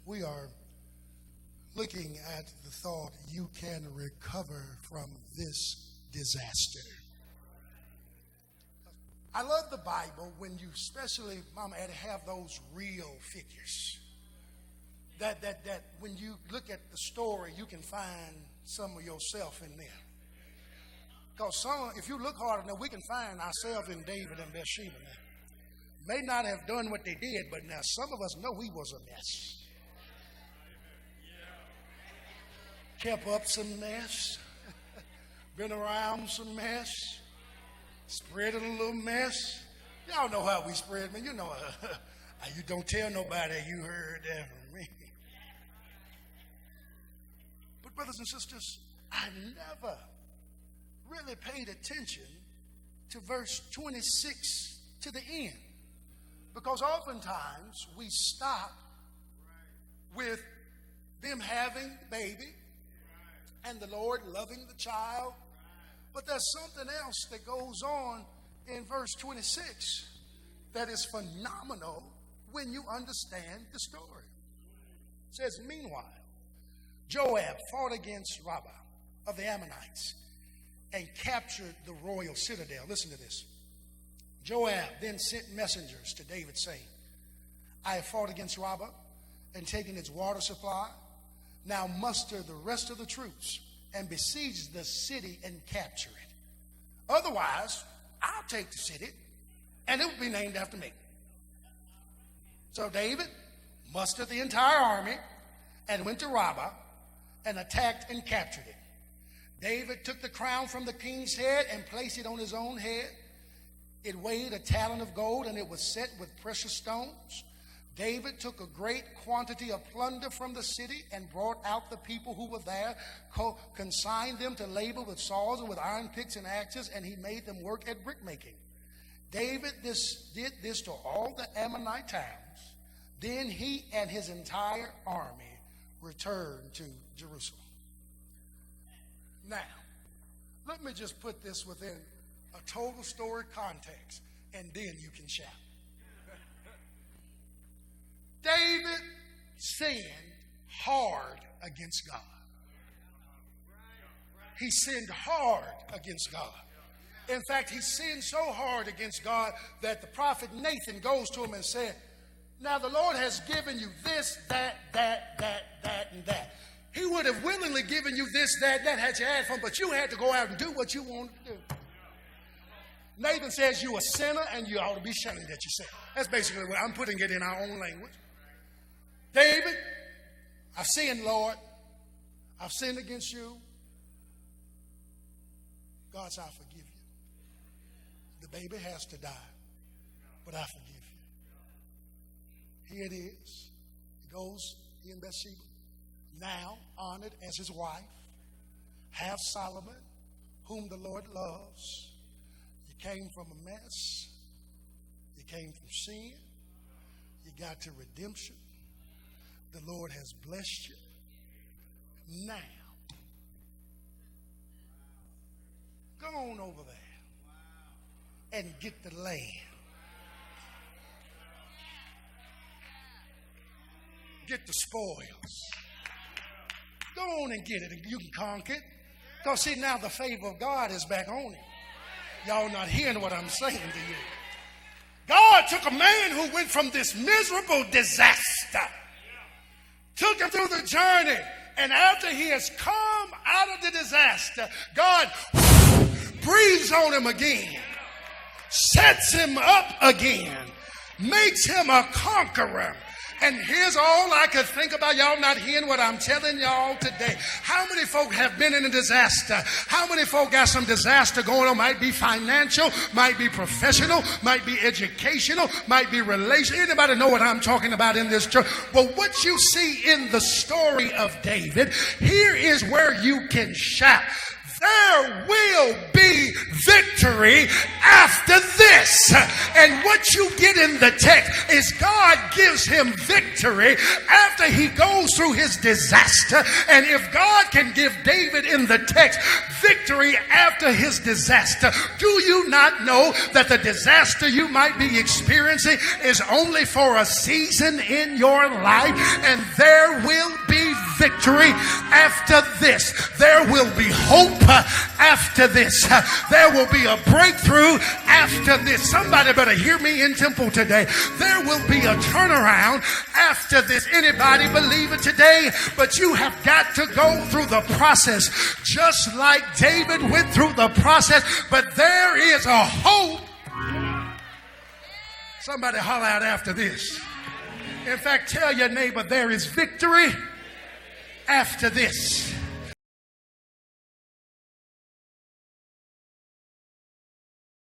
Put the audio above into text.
We are looking at the thought, you can recover from this disaster. I love the Bible when you, especially, Mama Eddie, have those real figures. That when you look at the story, you can find some of yourself in there. Because if you look hard enough, we can find ourselves in David and Bathsheba now. May not have done what they did, but now some of us know we was a mess. Kept up some mess. Been around some mess. Spread a little mess. Y'all know how we spread, man. You know, you don't tell nobody you heard that from me. But brothers and sisters, I never really paid attention to verse 26 to the end. Because oftentimes we stop with them having the baby and the Lord loving the child. But there's something else that goes on in verse 26 that is phenomenal when you understand the story. It says, meanwhile, Joab fought against Rabbah of the Ammonites and captured the royal citadel. Listen to this. Joab then sent messengers to David saying, I have fought against Rabbah and taken its water supply. Now muster the rest of the troops and besiege the city and capture it. Otherwise, I'll take the city and it will be named after me. So David mustered the entire army and went to Rabbah and attacked and captured it. David took the crown from the king's head and placed it on his own head. It weighed a talent of gold and it was set with precious stones. David took a great quantity of plunder from the city and brought out the people who were there, consigned them to labor with saws and with iron picks and axes, and he made them work at brickmaking. David did this to all the Ammonite towns. Then he and his entire army returned to Jerusalem. Now, let me just put this within a total story context, and then you can shout. David sinned hard against God. He sinned hard against God. In fact, he sinned so hard against God that the prophet Nathan goes to him and said, now the Lord has given you this, that, and that. He would have willingly given you this, that had you had fun, but you had to go out and do what you wanted to do. Nathan says you're a sinner and you ought to be ashamed that you sin. That's basically what I'm putting it in our own language. David, I've sinned, Lord. I've sinned against you. God said, I forgive you. The baby has to die, but I forgive you. Here it is. It goes, he and Bathsheba, now honored as his wife, have Solomon, whom the Lord loves. You came from a mess. You came from sin. You got to redemption. The Lord has blessed you. Now, go on over there and get the land. Get the spoils. Go on and get it, and you can conquer it. Because see, now the favor of God is back on it. Y'all not hearing what I'm saying to you. God took a man who went from this miserable disaster, took him through the journey, and after he has come out of the disaster, God breathes on him again, sets him up again, makes him a conqueror. And here's all I could think about. Y'all not hearing what I'm telling y'all today. How many folk have been in a disaster? How many folk got some disaster going on? Might be financial, might be professional, might be educational, might be relational. Anybody know what I'm talking about in this church? Well, what you see in the story of David, here is where you can shout. there will be victory after this. And what you get in the text is God gives him victory after he goes through his disaster. And if God can give David in the text victory after his disaster, do you not know that the disaster you might be experiencing is only for a season in your life? And there will be victory after this. There will be hope after this. There will be a breakthrough after this. Somebody better hear me in temple today. There will be a turnaround after this. Anybody believe it today? But you have got to go through the process just like David went through the process. But there is a hope. Somebody holler out after this. In fact, tell your neighbor there is victory after this.